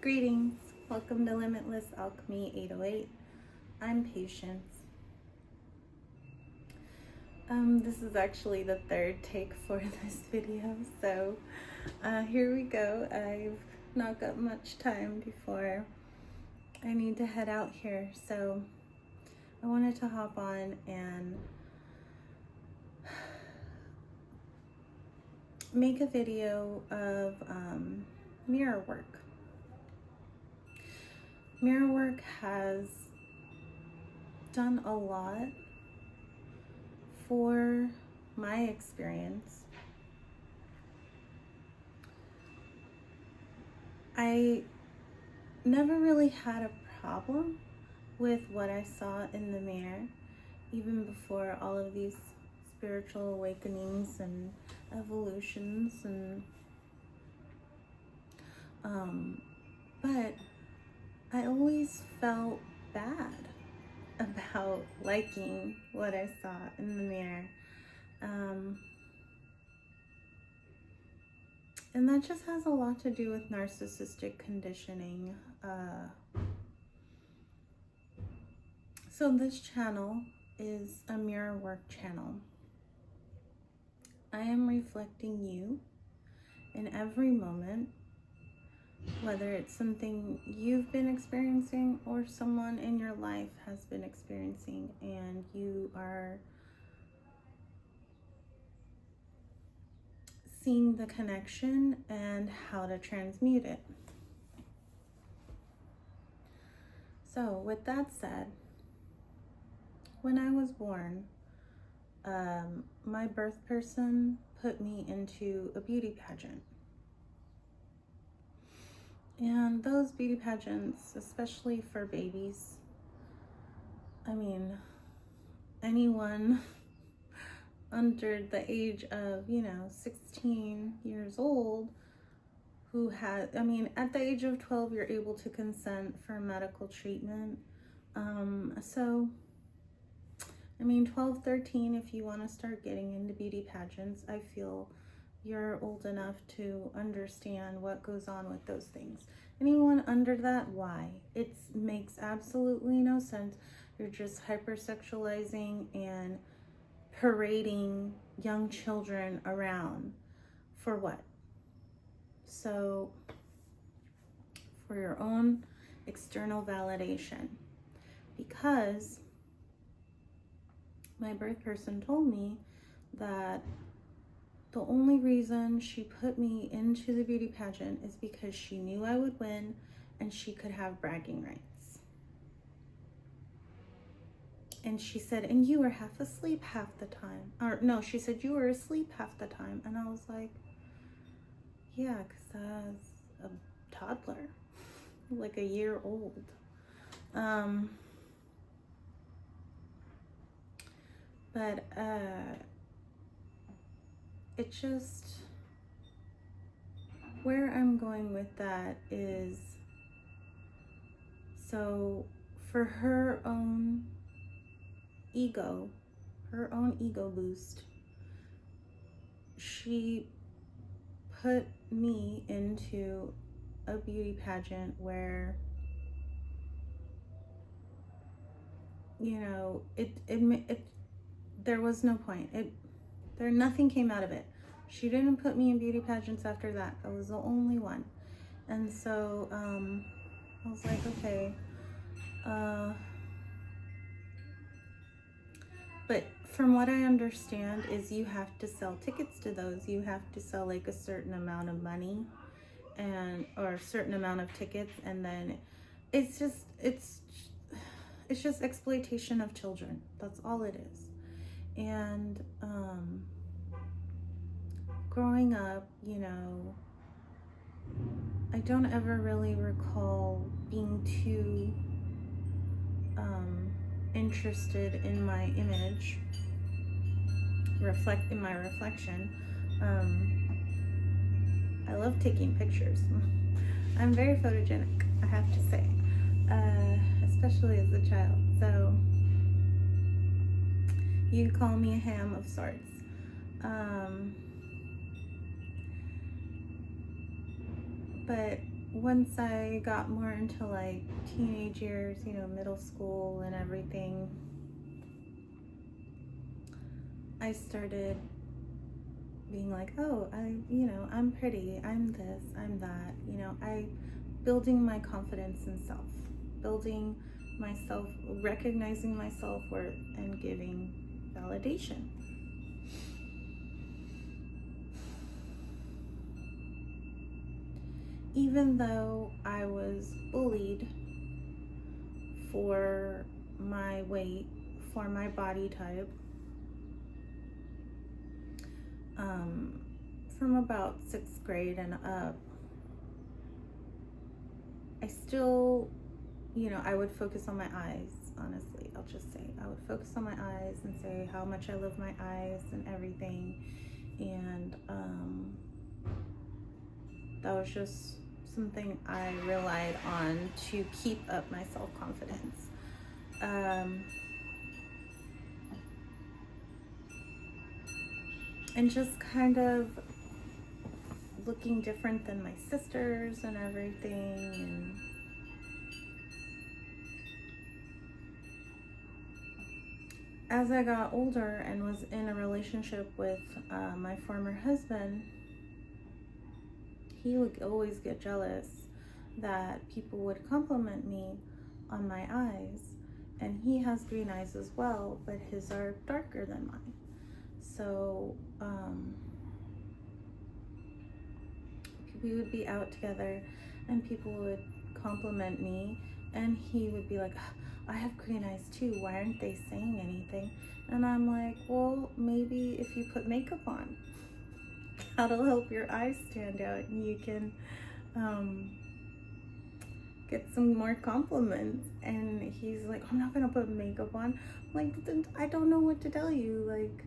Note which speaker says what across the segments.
Speaker 1: Greetings. Welcome to Limitless Alchemy 808. I'm Patience. This is actually the third take for this video, so here we go. I've not got much time before I need to head out here, so I wanted to hop on and make a video of mirror work. Mirror work has done a lot for my experience. I never really had a problem with what I saw in the mirror, even before all of these spiritual awakenings and evolutions but I always felt bad about liking what I saw in the mirror. And that just has a lot to do with narcissistic conditioning. So this channel is a mirror work channel. I am reflecting you in every moment, whether it's something you've been experiencing or someone in your life has been experiencing, and you are seeing the connection and how to transmute it. So with that said, when I was born, my birth person put me into a beauty pageant. And those beauty pageants, especially for babies, I mean, anyone under the age of, 16 years old who has, at the age of 12, you're able to consent for medical treatment. 12, 13, if you want to start getting into beauty pageants, I feel you're old enough to understand what goes on with those things. Anyone under that, why? It makes absolutely no sense. You're just hypersexualizing and parading young children around. For what? So, for your own external validation. Because my birth person told me that the only reason she put me into the beauty pageant is because she knew I would win and she could have bragging rights. And she said, and you were half asleep half the time. Or no, she said, you were asleep half the time. And I was like, yeah, because I was a toddler, like a year old. It just, where I'm going with that is, so for her own ego boost, she put me into a beauty pageant where, there was no point. Nothing came out of it. She didn't put me in beauty pageants after that. I was the only one. And so I was like, okay. But from what I understand is you have to sell tickets to those. You have to sell like a certain amount of money or a certain amount of tickets, and then it's just exploitation of children. That's all it is. And growing up, I don't ever really recall being too interested in my image, in my reflection. I love taking pictures. I'm very photogenic, I have to say, especially as a child. So you could call me a ham of sorts. But once I got more into like teenage years, you know, middle school and everything, I started being like, oh, you know, I'm pretty, I'm this, I'm that, you know, building my confidence in self, building myself, recognizing my self-worth and giving validation. Even though I was bullied for my weight, for my body type, from about 6th grade and up, I still, you know, I would focus on my eyes, honestly. I'll just say, I would focus on my eyes and say how much I love my eyes and everything. And that was just something I relied on to keep up my self-confidence. And just kind of looking different than my sisters and everything. And as I got older and was in a relationship with my former husband, he would always get jealous that people would compliment me on my eyes. And he has green eyes as well, but his are darker than mine. So we would be out together and people would compliment me, and he would be like, I have green eyes too, why aren't they saying anything? And I'm like, well, maybe if you put makeup on, that'll help your eyes stand out and you can get some more compliments. And he's like, I'm not gonna put makeup on. I'm like, then I don't know what to tell you. Like,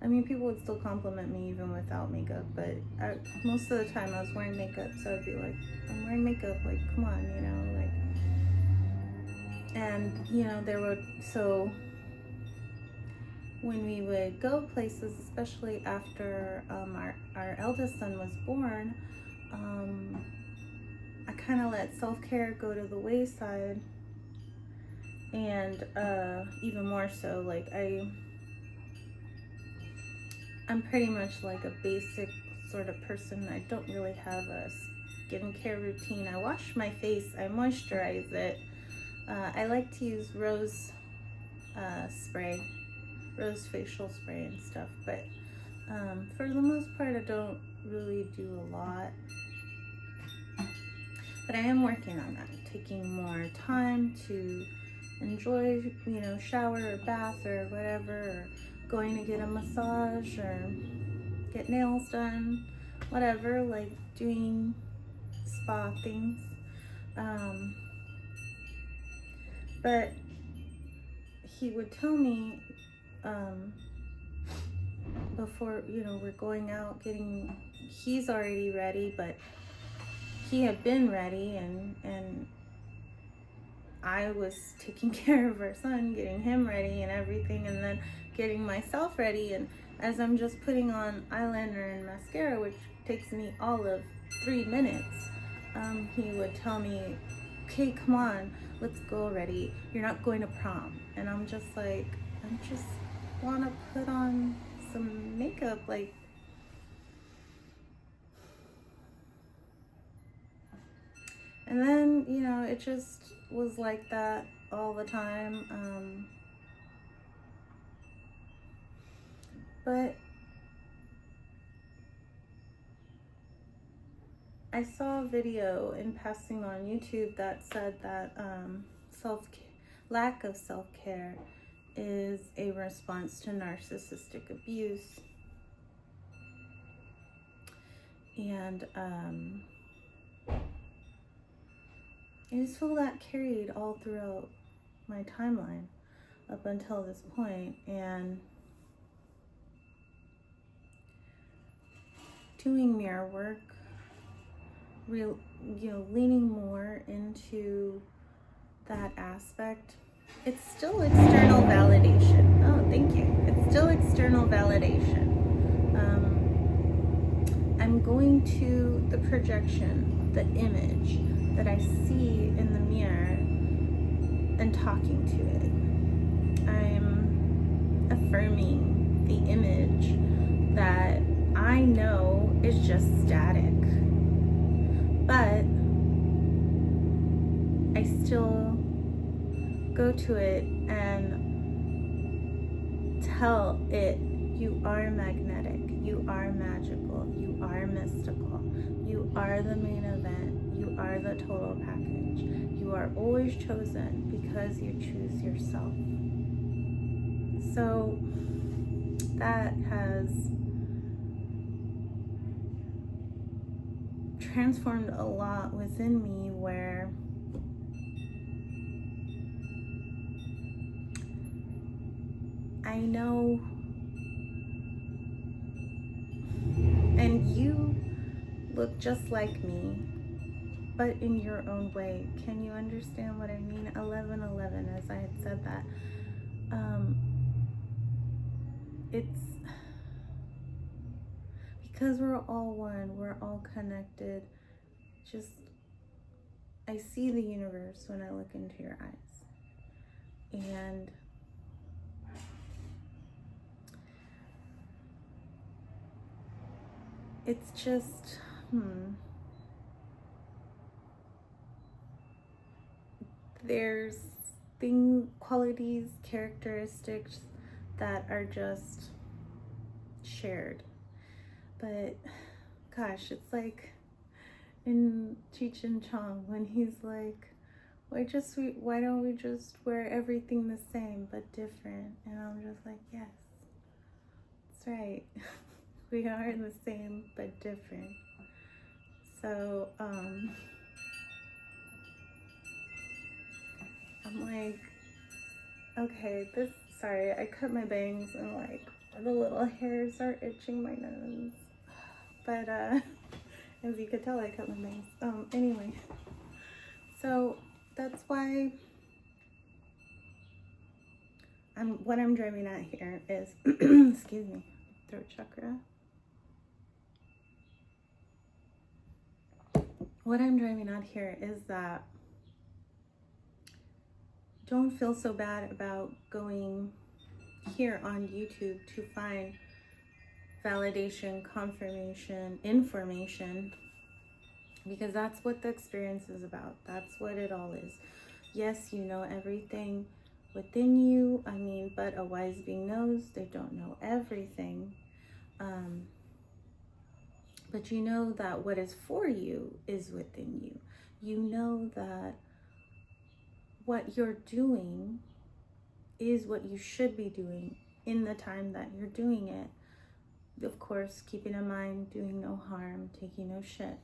Speaker 1: I mean, people would still compliment me even without makeup, but most of the time I was wearing makeup, so I'd be like, I'm wearing makeup, like, come on, you know, like. And, you know, so when we would go places, especially after our eldest son was born, I kind of let self-care go to the wayside. And even more so, like, I'm pretty much like a basic sort of person. I don't really have a skincare routine. I wash my face, I moisturize it. I like to use rose spray, rose facial spray and stuff, but for the most part, I don't really do a lot. But I am working on that, taking more time to enjoy, you know, shower or bath or whatever, or going to get a massage or get nails done, whatever, like doing spa things. But he would tell me before, you know, we're going out he's already ready, but he had been ready, and I was taking care of our son, getting him ready and everything, and then getting myself ready. And as I'm just putting on eyeliner and mascara, which takes me all of 3 minutes, he would tell me, okay, come on, let's go already. You're not going to prom. And I'm just like, I just want to put on some makeup, like. And then, you know, it just was like that all the time. But I saw a video in passing on YouTube that said that lack of self-care is a response to narcissistic abuse. And I just feel that carried all throughout my timeline up until this point. And doing mirror work, leaning more into that aspect. It's still external validation. Oh, thank you. It's still external validation. I'm I'm going to the projection, the image that I see in the mirror, and talking to it. I'm affirming the image that I know is just static, but I still go to it and tell it, you are magnetic, you are magical, you are mystical, you are the main event, you are the total package. You are always chosen because you choose yourself. So that has transformed a lot within me, where I know, and you look just like me, but in your own way. Can you understand what I mean? 1111, as I had said that. It's because we're all one, we're all connected. Just, I see the universe when I look into your eyes. And it's just, there's qualities, characteristics that are just shared. But gosh, it's like in Cheech and Chong when he's like, why don't we just wear everything the same but different? And I'm just like, yes, that's right. We are the same but different. So I'm like, okay, sorry, I cut my bangs and like the little hairs are itching my nose. But as you could tell, I cut my bangs. Anyway, so that's why what I'm driving at here is, excuse me, throat chakra. What I'm driving at here is that don't feel so bad about going here on YouTube to find validation, confirmation, information, because that's what the experience is about. That's what it all is. Yes, you know everything within you. I mean, but a wise being knows they don't know everything. But you know that what is for you is within you. You know that what you're doing is what you should be doing in the time that you're doing it. Of course, keeping in mind, doing no harm, taking no shit.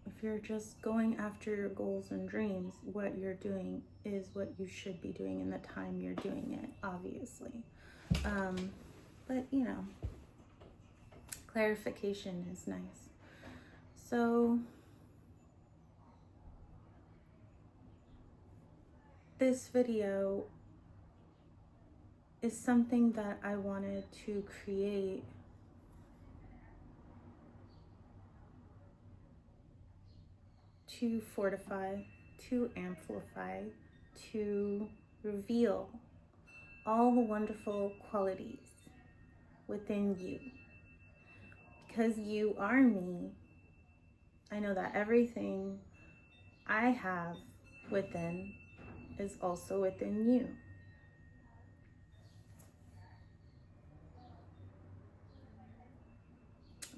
Speaker 1: If you're just going after your goals and dreams, what you're doing is what you should be doing in the time you're doing it, obviously. But, you know, clarification is nice. So this video is something that I wanted to create to fortify, to amplify, to reveal all the wonderful qualities within you. Because you are me, I know that everything I have within is also within you.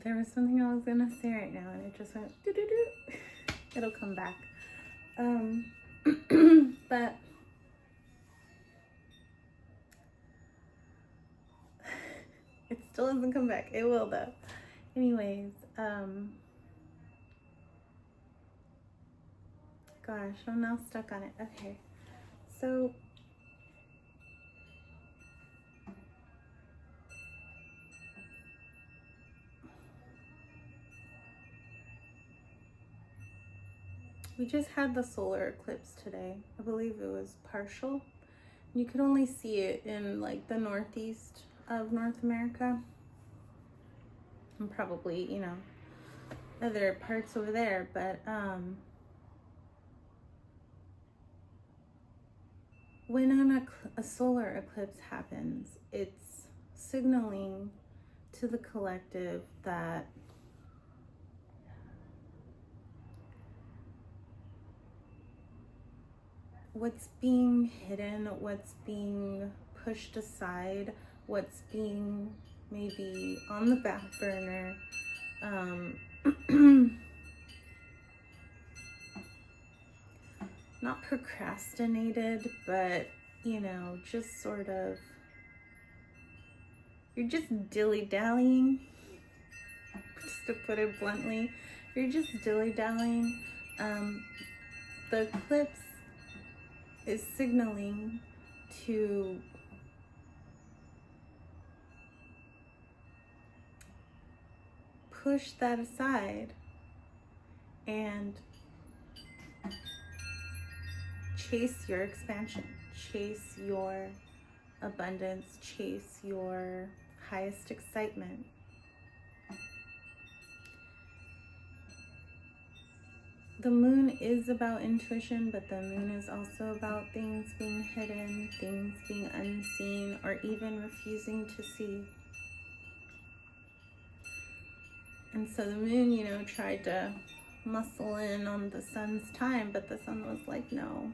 Speaker 1: There was something I was gonna say right now and it just went doo-doo-doo. It'll come back. But it still doesn't come back. It will though. Anyways, gosh, I'm now stuck on it. Okay, so we just had the solar eclipse today. I believe it was partial. You could only see it in like the northeast of North America, and probably, you know, other parts over there, but when a solar eclipse happens, it's signaling to the collective that what's being hidden, what's being pushed aside, what's being maybe on the back burner, not procrastinated, but, you know, just sort of, you're just dilly-dallying, just to put it bluntly. You're just dilly-dallying. The eclipse is signaling to push that aside and chase your expansion, chase your abundance, chase your highest excitement. The moon is about intuition, but the moon is also about things being hidden, things being unseen, or even refusing to see. And so the moon, you know, tried to muscle in on the sun's time, but the sun was like, no,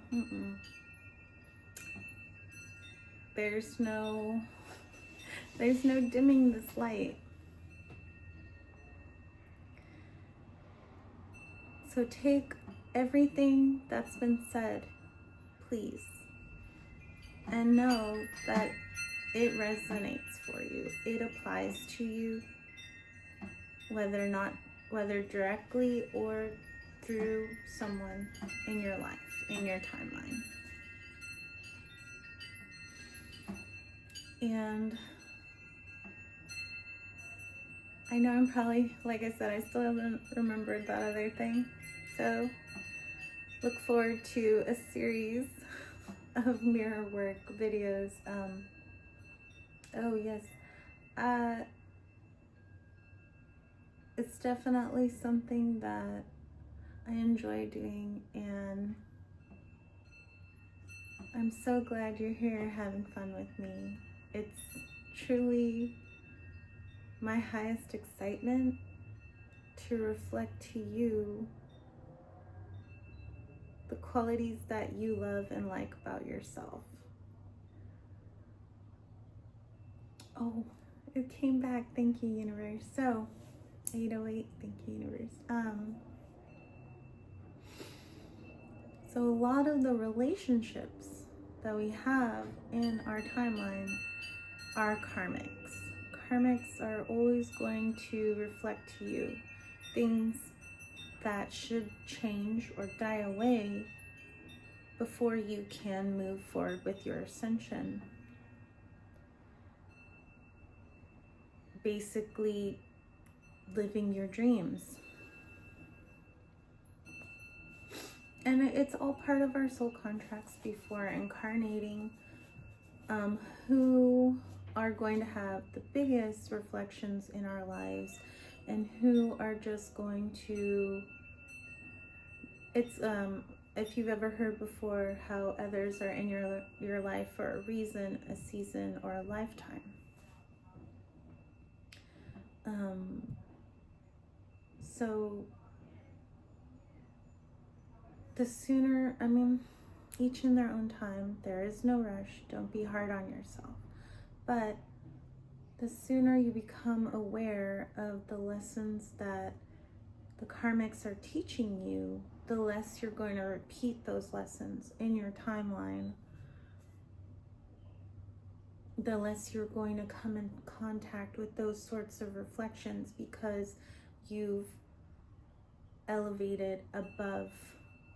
Speaker 1: there's no dimming this light. So take everything that's been said, please, and know that it resonates for you. It applies to you, whether directly or through someone in your life, in your timeline. And I know I'm probably, like I said, I still haven't remembered that other thing. So look forward to a series of mirror work videos. Oh yes, it's definitely something that I enjoy doing, and I'm so glad you're here having fun with me. It's truly my highest excitement to reflect to you the qualities that you love and like about yourself. Oh, it came back. Thank you, universe. So 808, thank you, universe. So a lot of the relationships that we have in our timeline are karmics. Karmics are always going to reflect to you things that should change or die away before you can move forward with your ascension. Basically, living your dreams. And it's all part of our soul contracts before incarnating, who are going to have the biggest reflections in our lives, and who are just going to, it's if you've ever heard before how others are in your life for a reason, a season, or a lifetime. So the sooner, each in their own time, there is no rush, don't be hard on yourself, but the sooner you become aware of the lessons that the karmics are teaching you, the less you're going to repeat those lessons in your timeline, the less you're going to come in contact with those sorts of reflections, because you've elevated above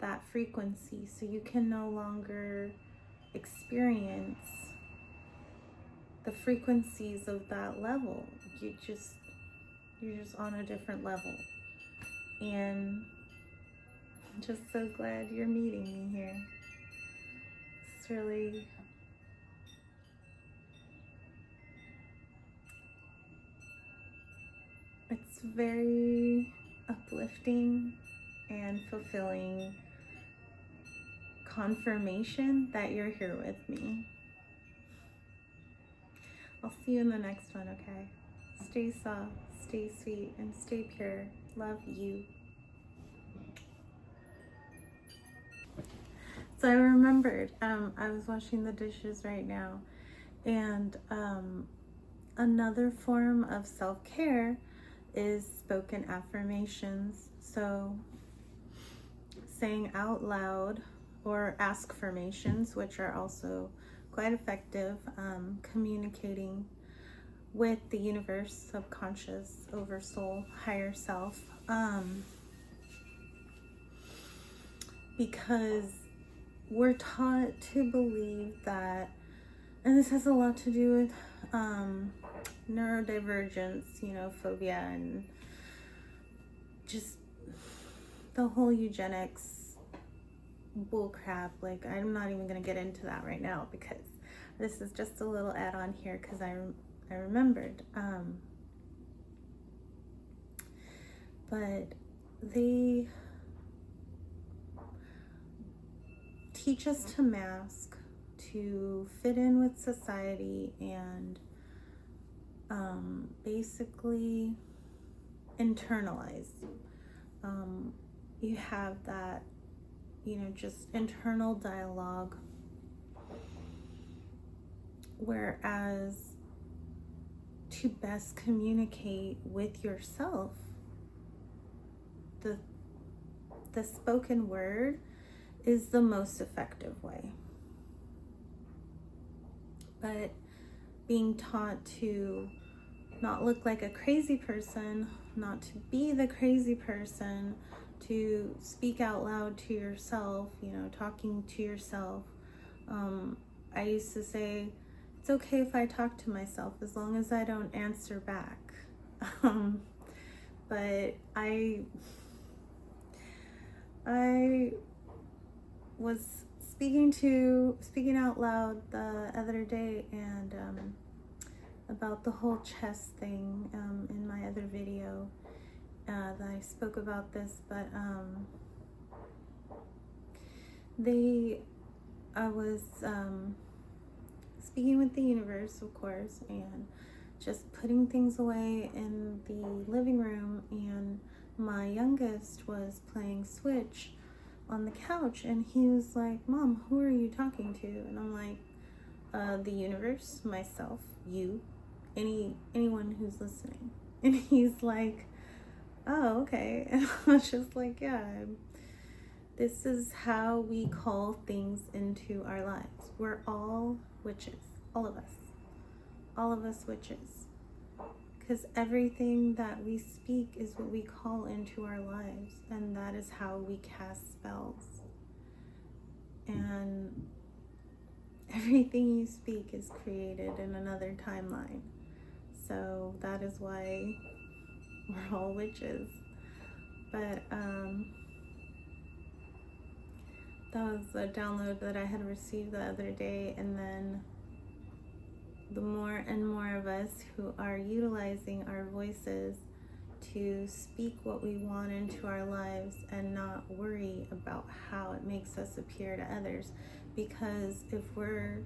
Speaker 1: that frequency, so you can no longer experience the frequencies of that level. You're just on a different level. And I'm just so glad you're meeting me here. It's really It's very uplifting and fulfilling confirmation that you're here with me. I'll see you in the next one, okay? Stay soft, stay sweet, and stay pure. Love you. So I remembered, I was washing the dishes right now, and another form of self-care is spoken affirmations. So saying out loud, or ask-firmations, which are also quite effective, communicating with the universe, subconscious, oversoul, higher self, because we're taught to believe that, and this has a lot to do with neurodivergence, phobia, and just the whole eugenics bullcrap. Like, I'm not even going to get into that right now, because this is just a little add-on here, because I remembered. But they teach us to mask, to fit in with society, and basically internalize. You have that, just internal dialogue, whereas to best communicate with yourself, the spoken word is the most effective way. But being taught to not look like a crazy person, not to be the crazy person, to speak out loud to yourself, talking to yourself. I used to say, it's okay if I talk to myself as long as I don't answer back. But I was speaking out loud the other day, and about the whole chess thing in my other video that I spoke about this, but I was speaking with the universe, of course, and just putting things away in the living room, and my youngest was playing Switch on the couch, and he was like, "Mom, who are you talking to?" And I'm like, the universe, myself, you, anyone who's listening. And he's like, "Oh, okay." And I was just like, yeah, this is how we call things into our lives. We're all witches, all of us witches, because everything that we speak is what we call into our lives, and that is how we cast spells. And everything you speak is created in another timeline. So that is why we're all witches. But that was a download that I had received the other day, and then the more and more of us who are utilizing our voices to speak what we want into our lives and not worry about how it makes us appear to others. Because if we're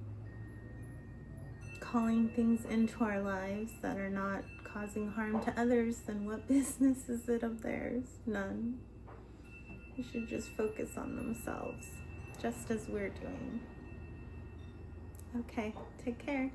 Speaker 1: calling things into our lives that are not causing harm to others, then what business is it of theirs? None. They should just focus on themselves, just as we're doing. Okay, take care.